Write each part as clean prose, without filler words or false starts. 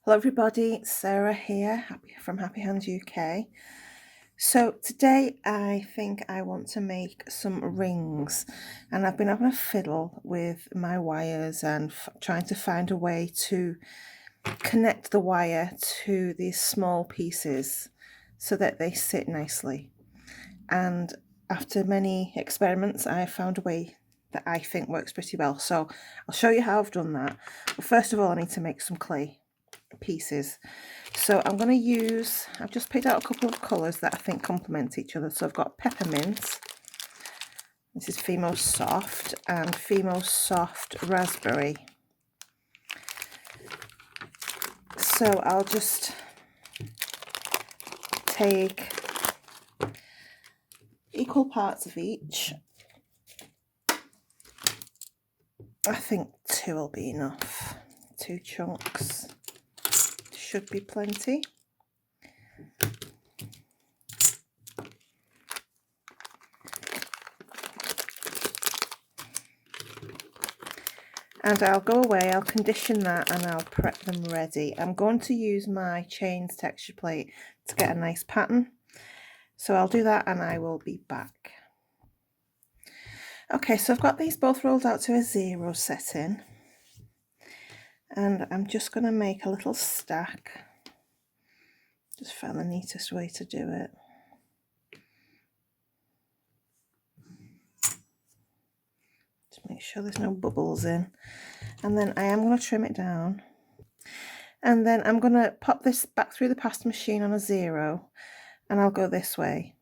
Hello everybody, it's Sarah here from HappyHands-uk. So today I think I want to make some rings, and I've been having a fiddle with my wires and trying to find a way to connect the wire to these small pieces so that they sit nicely. And after many experiments I found a way that I think works pretty well. So I'll show you how I've done that. But first of all I need to make some clay pieces. So I'm going to use, I've just picked out a couple of colours that I think complement each other. So I've got peppermint, this is Fimo Soft, and Fimo Soft Raspberry. So I'll just take equal parts of each. I think 2 will be enough. 2 chunks should be plenty. And I'll go away, I'll condition that, and I'll prep them ready. I'm going to use my chains texture plate to get a nice pattern. So I'll do that and I will be back. Okay, so I've got these both rolled out to a 0 setting. And I'm just going to make a little stack. Just found the neatest way to do it. Just make sure there's no bubbles in. And then I am going to trim it down. And then I'm going to pop this back through the pasta machine on a 0. And I'll go this way.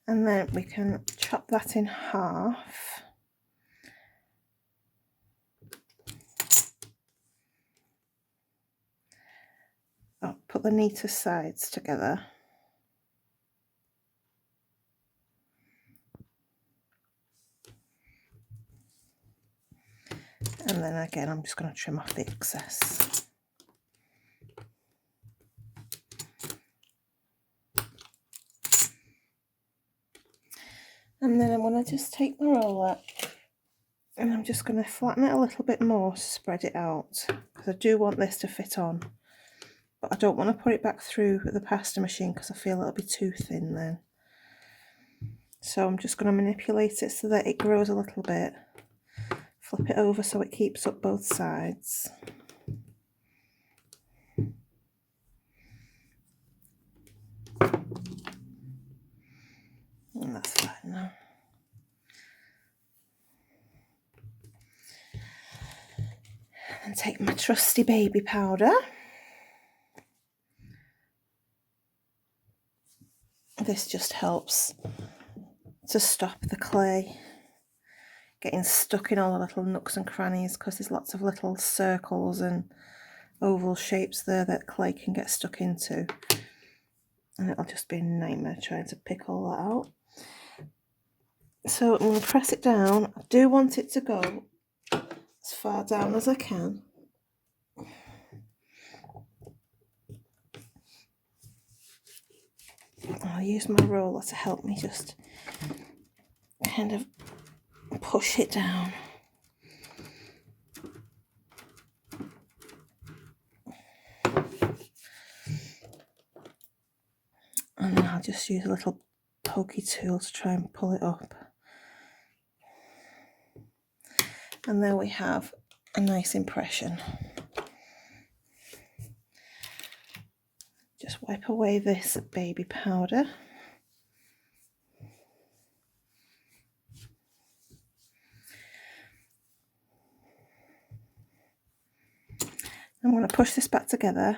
And then we can chop that in half. I'll put the neatest sides together. And then again, I'm just going to trim off the excess. And then I'm going to just take my roller and I'm just going to flatten it a little bit more to spread it out, because I do want this to fit on, but I don't want to put it back through the pasta machine because I feel it'll be too thin then. So I'm just going to manipulate it so that it grows a little bit. Flip it over so it keeps up both sides. And that's fine now. And take my trusty baby powder. This just helps to stop the clay getting stuck in all the little nooks and crannies, because there's lots of little circles and oval shapes there that clay can get stuck into, and it'll just be a nightmare trying to pick all that out. So I'm going to press it down. I do want it to go as far down as I can. I'll use my roller to help me just kind of push it down. And then I'll just use a little pokey tool to try and pull it up. And there we have a nice impression. Just wipe away this baby powder. I'm going to push this back together,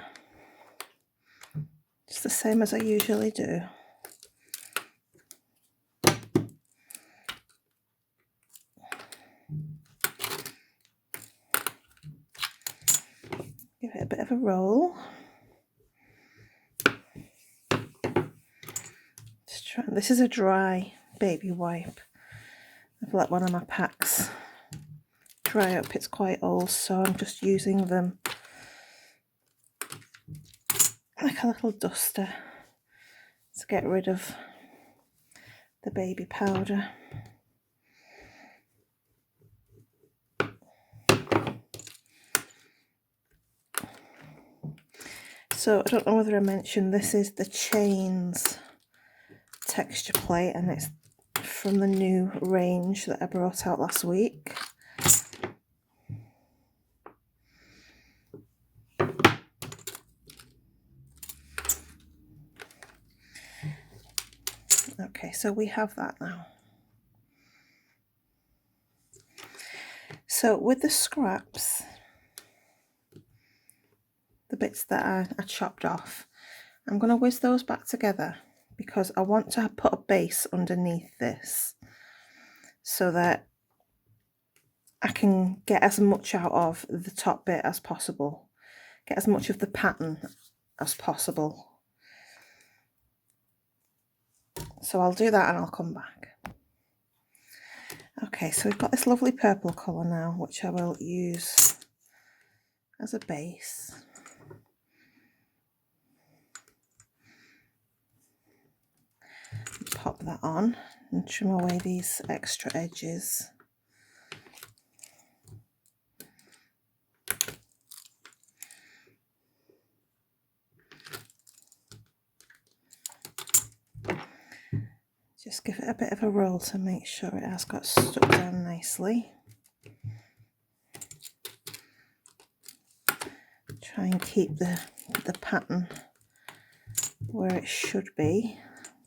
just the same as I usually do. Give it a bit of a roll. Just try. This is a dry baby wipe. I've let one of my packs dry up. It's quite old, so I'm just using them like a little duster to get rid of the baby powder. So I don't know whether I mentioned this is the Chains texture plate, and it's from the new range that I brought out last week. Okay, so we have that now. So with the scraps, the bits that I chopped off, I'm going to whiz those back together because I want to put a base underneath this so that I can get as much out of the top bit as possible, get as much of the pattern as possible. So I'll do that and I'll come back. Okay, so we've got this lovely purple colour now, which I will use as a base. Pop that on and trim away these extra edges. Just give it a bit of a roll to make sure it has got stuck down nicely. Try and keep the pattern where it should be.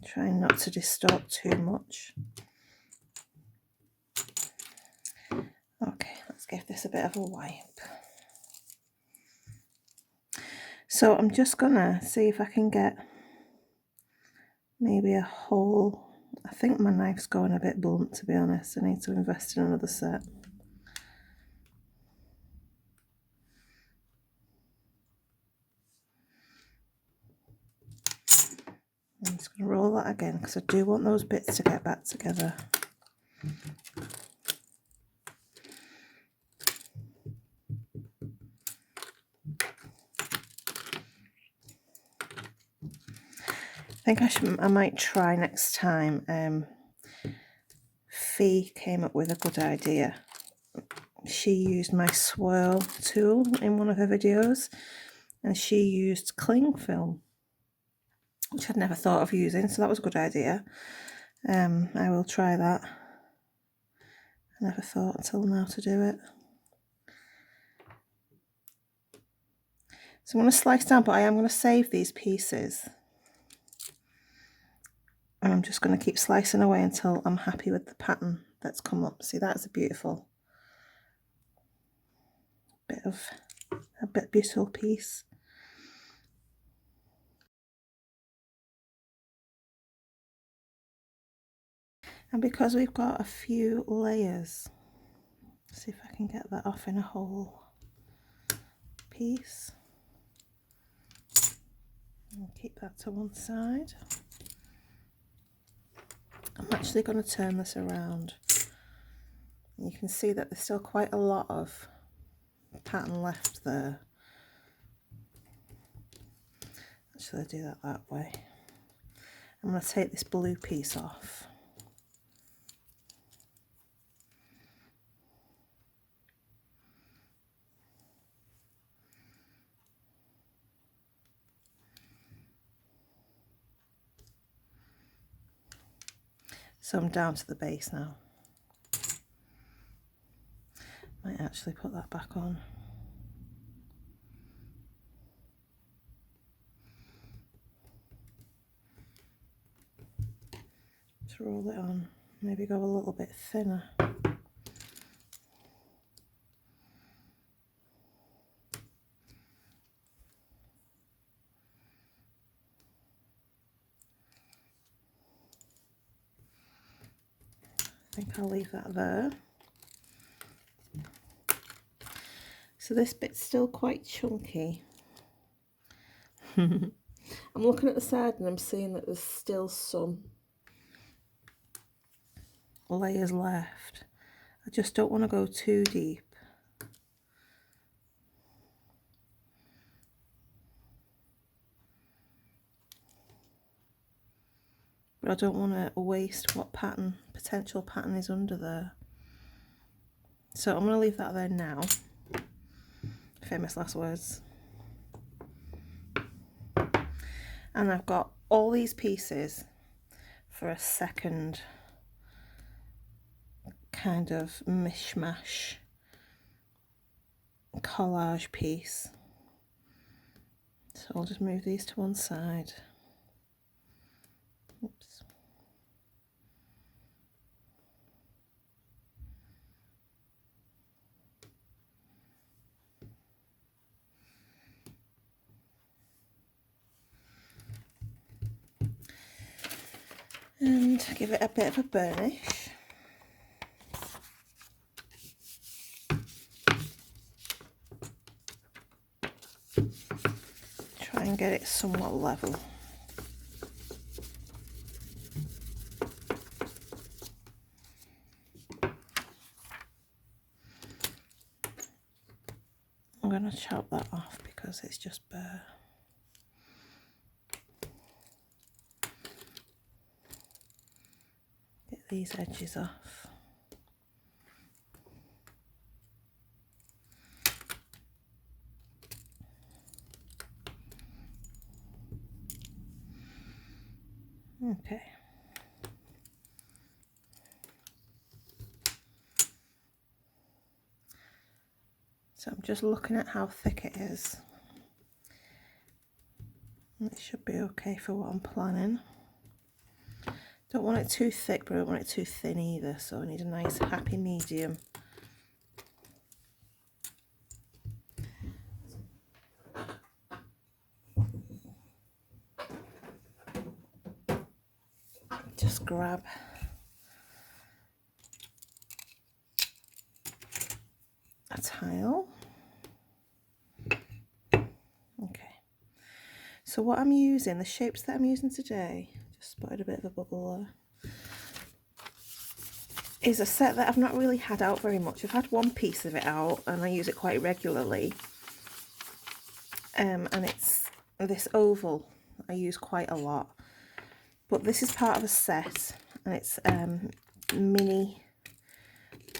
Try not to distort too much. Okay, let's give this a bit of a wipe. So I'm just gonna see if I can get maybe a hole. I think my knife's going a bit blunt, to be honest. I need to invest in another set. I'm just going to roll that again because I do want those bits to get back together. I think I might try next time. Fee came up with a good idea. She used my swirl tool in one of her videos, and she used cling film, which I'd never thought of using, so that was a good idea. I will try that. I never thought until now to do it. So I'm going to slice down, but I am going to save these pieces. And I'm just going to keep slicing away until I'm happy with the pattern that's come up. See, that's a beautiful beautiful piece. And because we've got a few layers, see if I can get that off in a whole piece. I'll keep that to one side. I'm actually going to turn this around. You can see that there's still quite a lot of pattern left there. Actually, I'll do that way. I'm going to take this blue piece off. So I'm down to the base now. Might actually put that back on. Just roll it on, maybe go a little bit thinner. I think I'll leave that there. So this bit's still quite chunky. I'm looking at the side and I'm seeing that there's still some layers left. I just don't want to go too deep. But I don't want to waste what potential pattern is under there. So I'm going to leave that there now. Famous last words. And I've got all these pieces for a second kind of mishmash collage piece. So I'll just move these to one side. Oops. And give it a bit of a burnish. Try and get it somewhat level. I'm going to chop that off because it's just bare. Get these edges off. Okay. So I'm just looking at how thick it is. It should be okay for what I'm planning. Don't want it too thick, but I don't want it too thin either, so I need a nice happy medium. Just grab a tile. Okay. So what I'm using, the shapes that I'm using today, just spotted a bit of a bubble there, is a set that I've not really had out very much. I've had one piece of it out and I use it quite regularly. And it's this oval I use quite a lot. But this is part of a set, and it's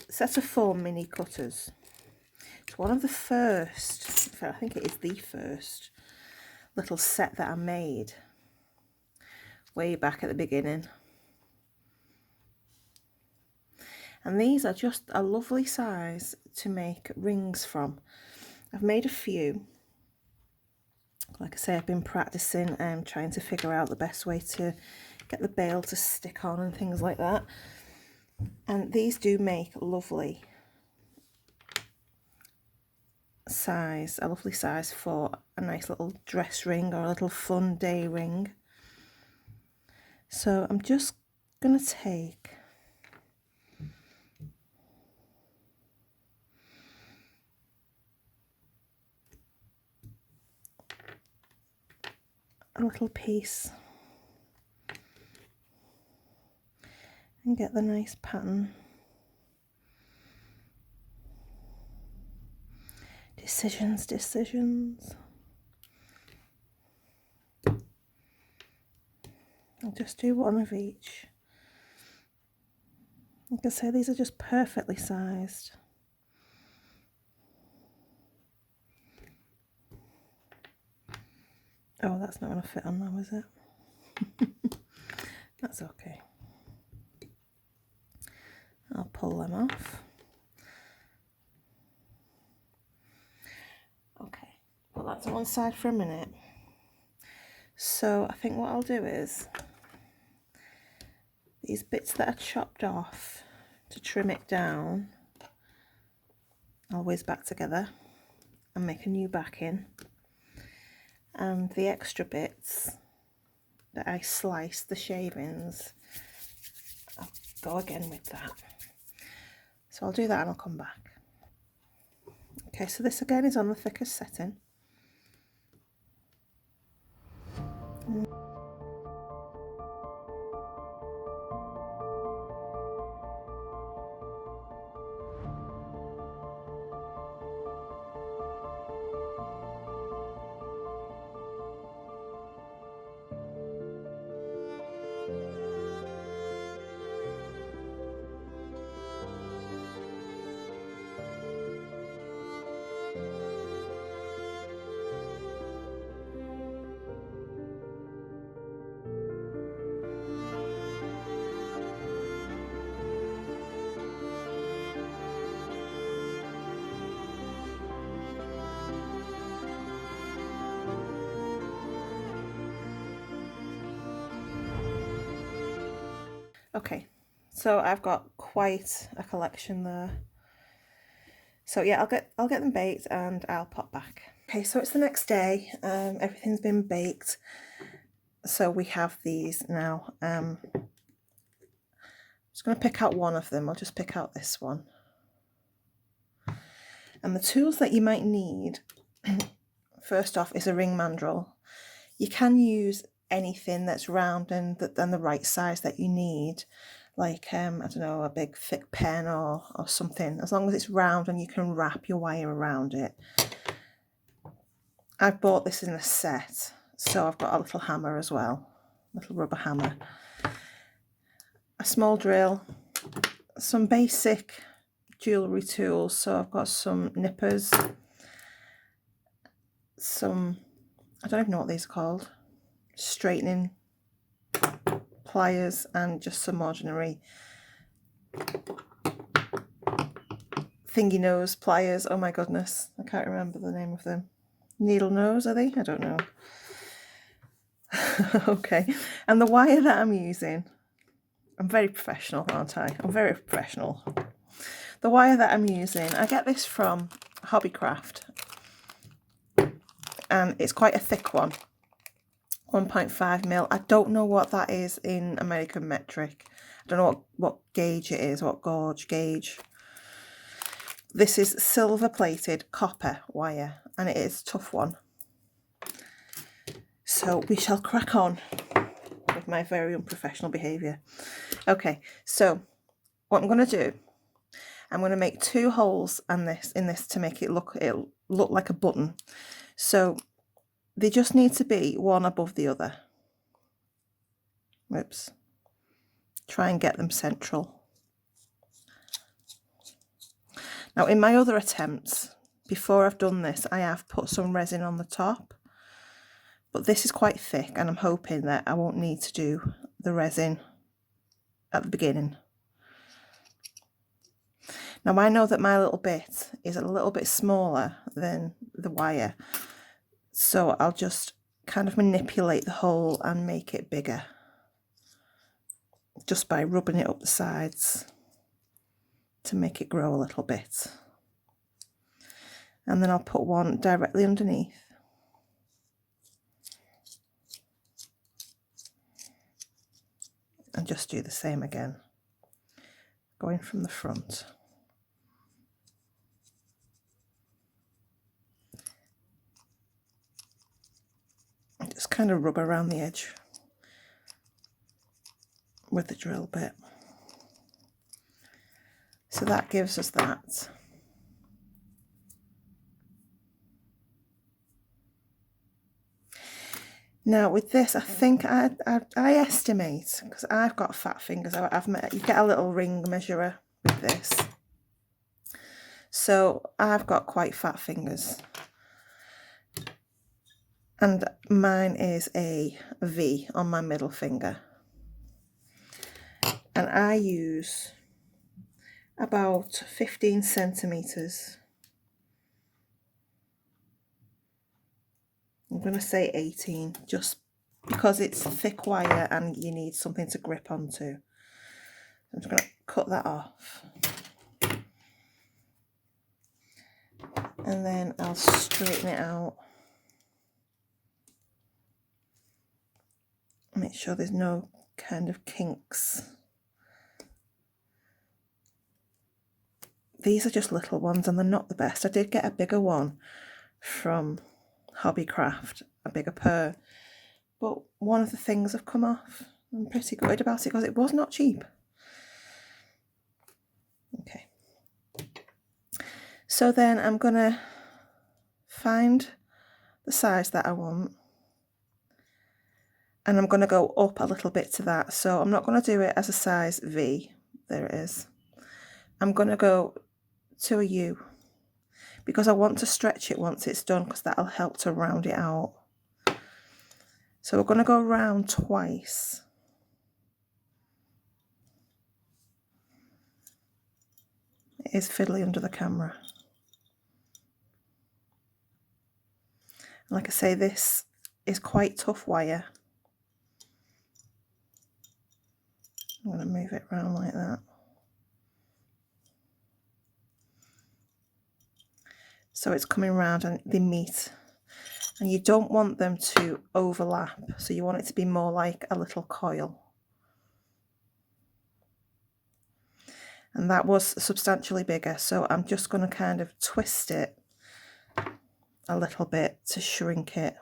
set of 4 mini cutters. It's one of the first, in fact I think it is the first little set that I made way back at the beginning. And these are just a lovely size to make rings from. I've made a few. Like I say, I've been practicing and trying to figure out the best way to get the bail to stick on and things like that. And these do make a lovely size for a nice little dress ring or a little fun day ring. So I'm just going to take a little piece and get the nice pattern. Decisions. I'll just do one of each. Like I say, these are just perfectly sized. Oh, that's not going to fit on now, is it? That's okay. I'll pull them off. Okay, put that to one side for a minute. So I think what I'll do is these bits that are chopped off to trim it down, I'll whiz back together and make a new backing. And the extra bits that I sliced, the shavings, I'll go again with that. So I'll do that and I'll come back. Okay, so this again is on the thickest setting. Okay, so I've got quite a collection there. So yeah, I'll get them baked and I'll pop back. Okay, so it's the next day. Everything's been baked. So we have these now. I'm just going to pick out one of them. I'll just pick out this one. And the tools that you might need, first off, is a ring mandrel. You can use anything that's round and the right size that you need, like I don't know, a big thick pen or something, as long as it's round and you can wrap your wire around it. I've bought this in a set, so I've got a little hammer as well, little rubber hammer, a small drill, some basic jewellery tools. So I've got some nippers, some, I don't even know what these are called, straightening pliers, and just some ordinary thingy nose pliers. Oh my goodness, I can't remember the name of them. Needle nose, are they? I don't know. Okay, and the wire that I'm using, I'm very professional, aren't I? I'm very professional. The wire that I'm using, I get this from Hobbycraft, and it's quite a thick one, 1.5 mil. I don't know what that is in American metric. I don't know what gauge it is, what gauge gauge. This is silver plated copper wire, and it is a tough one. So we shall crack on with my very unprofessional behaviour. Okay, so what I'm going to do, I'm going to make 2 holes in this to make it look like a button. So they just need to be one above the other. Whoops. Try and get them central. Now in my other attempts, before I've done this, I have put some resin on the top. But this is quite thick, and I'm hoping that I won't need to do the resin at the beginning. Now I know that my little bit is a little bit smaller than the wire, so I'll just kind of manipulate the hole and make it bigger, just by rubbing it up the sides to make it grow a little bit. And then I'll put one directly underneath. And just do the same again, going from the front. And just kind of rub around the edge with the drill bit. So that gives us that. Now with this, I think I estimate, because I've got fat fingers, you get a little ring measurer with this. So I've got quite fat fingers. And mine is a V on my middle finger. And I use about 15 centimetres. I'm going to say 18, just because it's thick wire and you need something to grip onto. I'm just going to cut that off. And then I'll straighten it out. Make sure there's no kind of kinks. These are just little ones and they're not the best. I did get a bigger one from Hobbycraft, a bigger pair, but one of the things have come off. I'm pretty good about it because it was not cheap. Okay, so then I'm gonna find the size that I want, and I'm gonna go up a little bit to that. So I'm not gonna do it as a size V. There it is. I'm gonna go to a U, because I want to stretch it once it's done, because that'll help to round it out. So we're going to go round twice. It is fiddly under the camera. Like I say, this is quite tough wire. I'm going to move it around like that. So it's coming around and they meet. And you don't want them to overlap, so you want it to be more like a little coil. And that was substantially bigger, so I'm just going to kind of twist it a little bit to shrink it.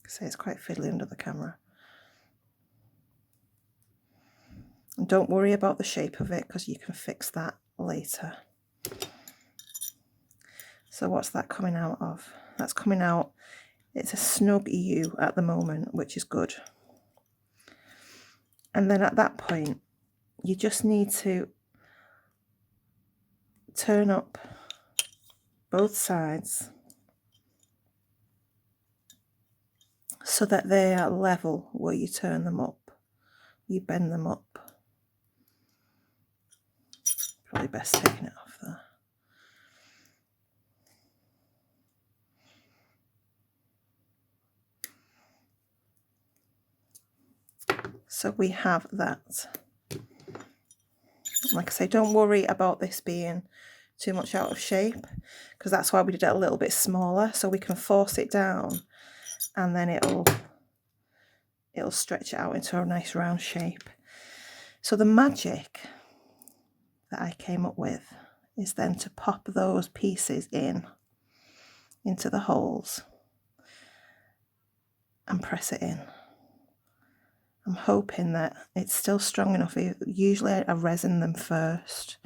So it's quite fiddly under the camera. And don't worry about the shape of it, because you can fix that later. So what's that coming out of? That's coming out, it's a snug U at the moment, which is good. And then at that point, you just need to turn up both sides so that they are level where you turn them up. You bend them up. Probably best taking it off there. So we have that. Like I say, don't worry about this being too much out of shape, because that's why we did it a little bit smaller, so we can force it down and then it'll stretch it out into a nice round shape. So the magic that I came up with is then to pop those pieces into the holes and press it in. I'm hoping that it's still strong enough. Usually I resin them first,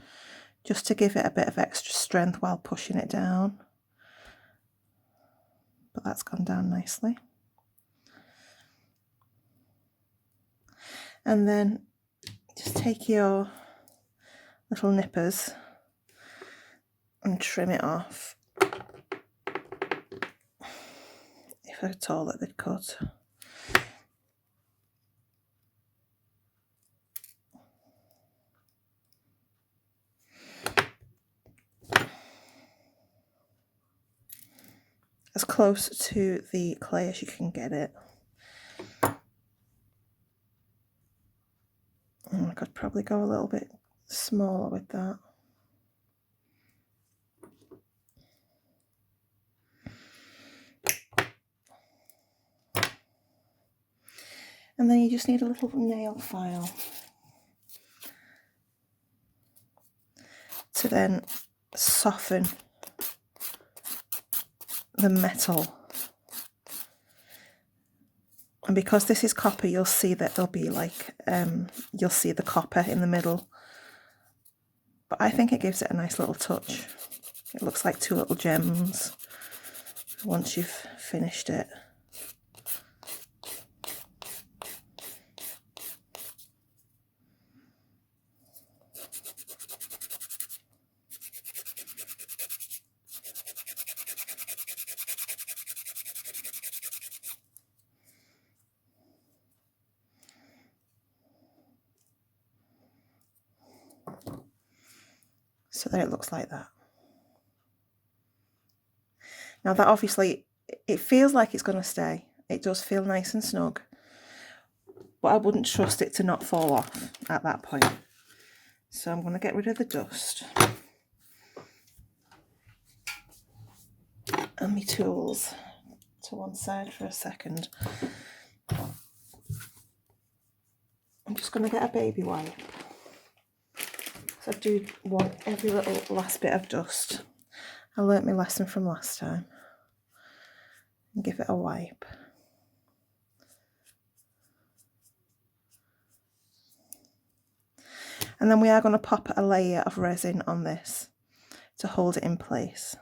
just to give it a bit of extra strength while pushing it down. But that's gone down nicely. And then just take your little nippers and trim it off, if at all that they'd cut. As close to the clay as you can get it. I could probably go a little bit smaller with that. And then you just need a little nail file to then soften the metal. And because this is copper, you'll see that there'll be like, you'll see the copper in the middle. But I think it gives it a nice little touch. It looks like two little gems once you've finished it. So there it looks like that. Now that obviously, it feels like it's going to stay. It does feel nice and snug. But I wouldn't trust it to not fall off at that point. So I'm going to get rid of the dust. And my tools to one side for a second. I'm just going to get a baby wipe. So I do want every little last bit of dust. I learnt my lesson from last time. And give it a wipe. And then we are going to pop a layer of resin on this to hold it in place.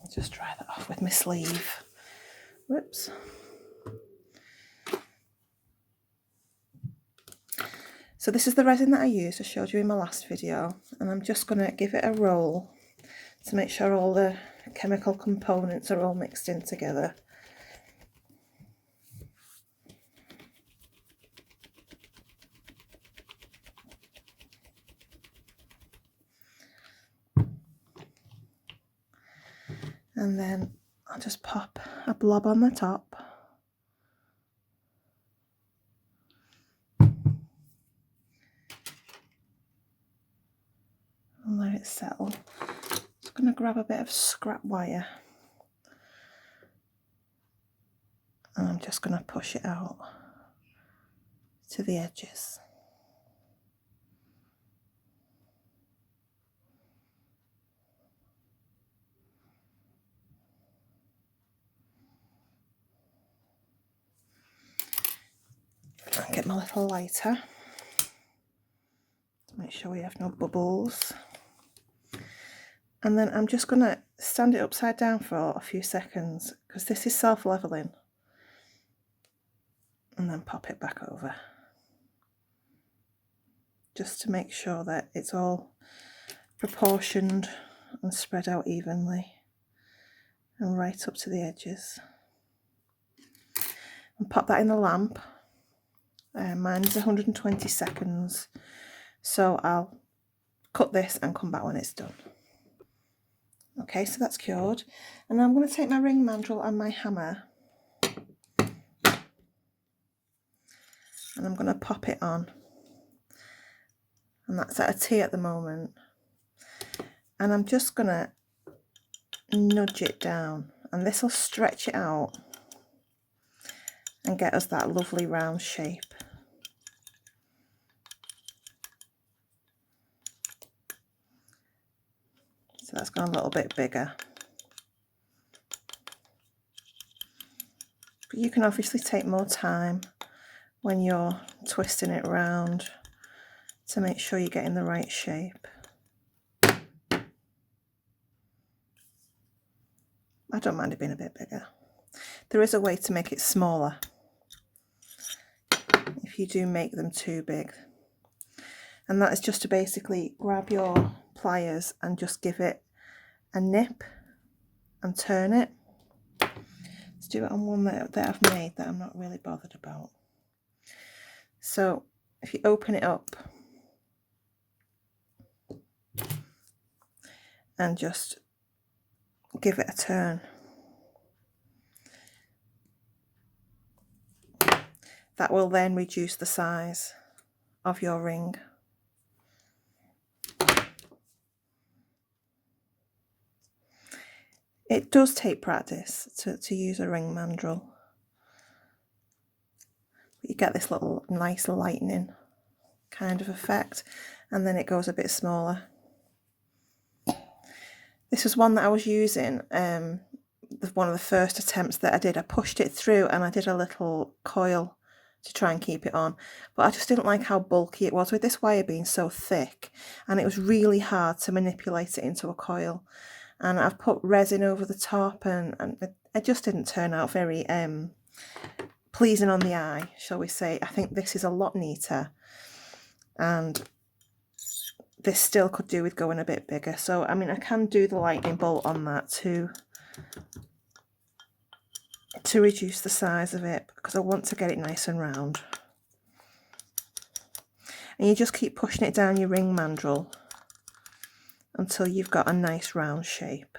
I'll just dry that off with my sleeve. Whoops. So this is the resin that I used, I showed you in my last video, and I'm just going to give it a roll to make sure all the chemical components are all mixed in together. And then I'll just pop a blob on the top. And let it settle. Just going to grab a bit of scrap wire. And I'm just going to push it out to the edges. I'll get my little lighter to make sure we have no bubbles. And then I'm just going to stand it upside down for a few seconds because this is self-leveling. And then pop it back over. Just to make sure that it's all proportioned and spread out evenly and right up to the edges. And pop that in the lamp. Mine's 120 seconds. So I'll cut this and come back when it's done. Okay, so that's cured. And I'm going to take my ring mandrel and my hammer. And I'm going to pop it on. And that's at a T at the moment. And I'm just going to nudge it down. And this will stretch it out and get us that lovely round shape. So that's gone a little bit bigger. But you can obviously take more time when you're twisting it round to make sure you're getting the right shape. I don't mind it being a bit bigger. There is a way to make it smaller if you do make them too big. And that is just to basically grab your pliers and just give it a nip and turn it. Let's do it on one that I've made that I'm not really bothered about. So if you open it up and just give it a turn, that will then reduce the size of your ring. It does take practice to use a ring mandrel. You get this little nice lightning kind of effect, and then it goes a bit smaller. This was one that I was using, one of the first attempts that I did. I pushed it through and I did a little coil to try and keep it on, but I just didn't like how bulky it was with this wire being so thick, and it was really hard to manipulate it into a coil. And I've put resin over the top, and it just didn't turn out very pleasing on the eye, shall we say. I think this is a lot neater, and this still could do with going a bit bigger. So I mean, I can do the lightning bolt on that to reduce the size of it, because I want to get it nice and round. And you just keep pushing it down your ring mandrel until you've got a nice round shape.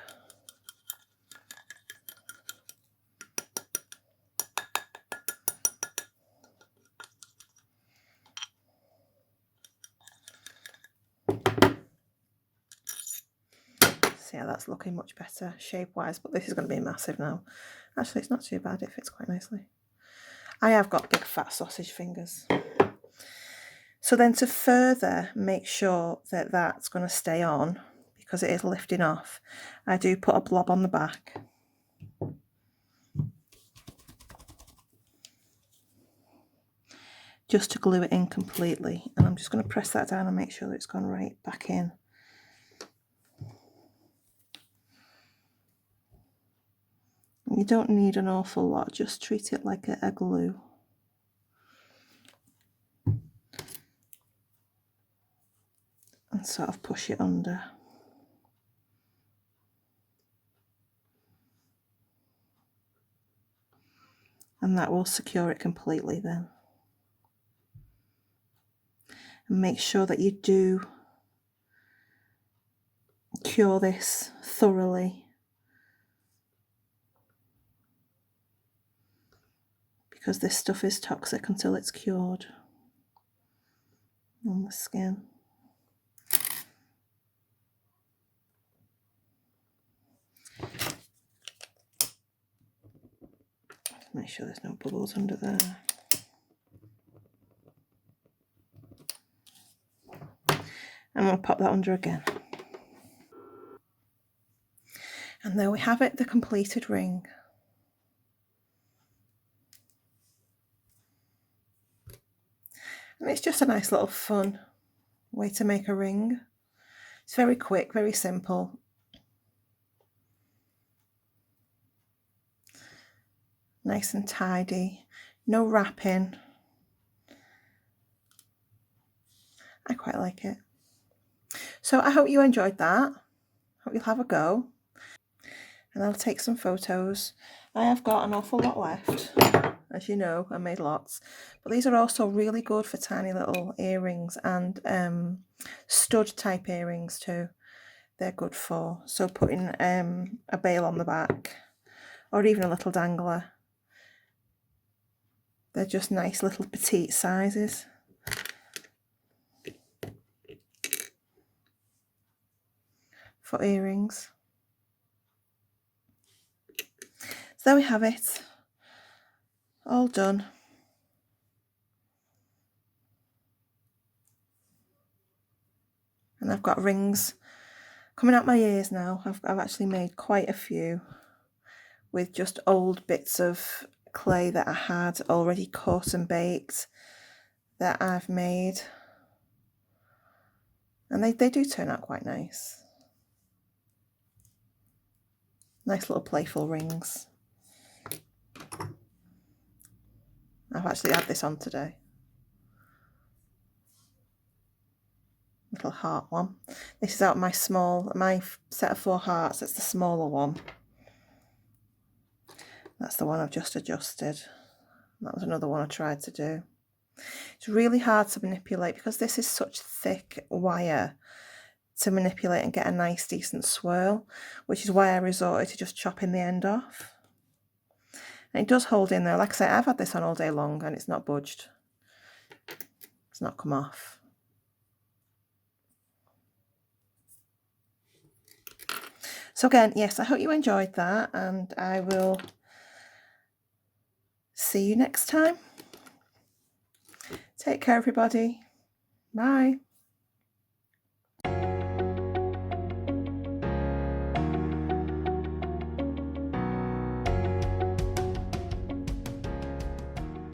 See how that's looking much better shape-wise, but this is going to be massive now. Actually, it's not too bad, it fits quite nicely. I have got big fat sausage fingers. So then, to further make sure that that's going to stay on, because it is lifting off, I do put a blob on the back. Just to glue it in completely. And I'm just going to press that down and make sure that it's gone right back in. You don't need an awful lot, just treat it like a glue. And sort of push it under. And that will secure it completely then. And make sure that you do cure this thoroughly because this stuff is toxic until it's cured on the skin. Make sure there's no bubbles under there. I'm going to pop that under again. And there we have it, the completed ring. And it's just a nice little fun way to make a ring. It's very quick, very simple. Nice and tidy, no wrapping. I quite like it. So I hope you enjoyed that. Hope you'll have a go. And I'll take some photos. I have got an awful lot left. As you know, I made lots. But these are also really good for tiny little earrings and stud type earrings too. They're good for. So putting a bail on the back or even a little dangler. They're just nice little petite sizes. For earrings. So there we have it. All done. And I've got rings coming out my ears now. I've actually made quite a few with just old bits of clay that I had already cut and baked that I've made. And they do turn out quite nice. Nice little playful rings. I've actually had this on today. Little heart one. This is out my set of 4 hearts. It's the smaller one. That's the one I've just adjusted. That was another one I tried to do. It's really hard to manipulate because this is such thick wire to manipulate and get a nice decent swirl, which is why I resorted to just chopping the end off. And it does hold in there. Like I say, I've had this on all day long and it's not budged. It's not come off. So again, yes, I hope you enjoyed that, and I will see you next time. Take care, everybody. Bye.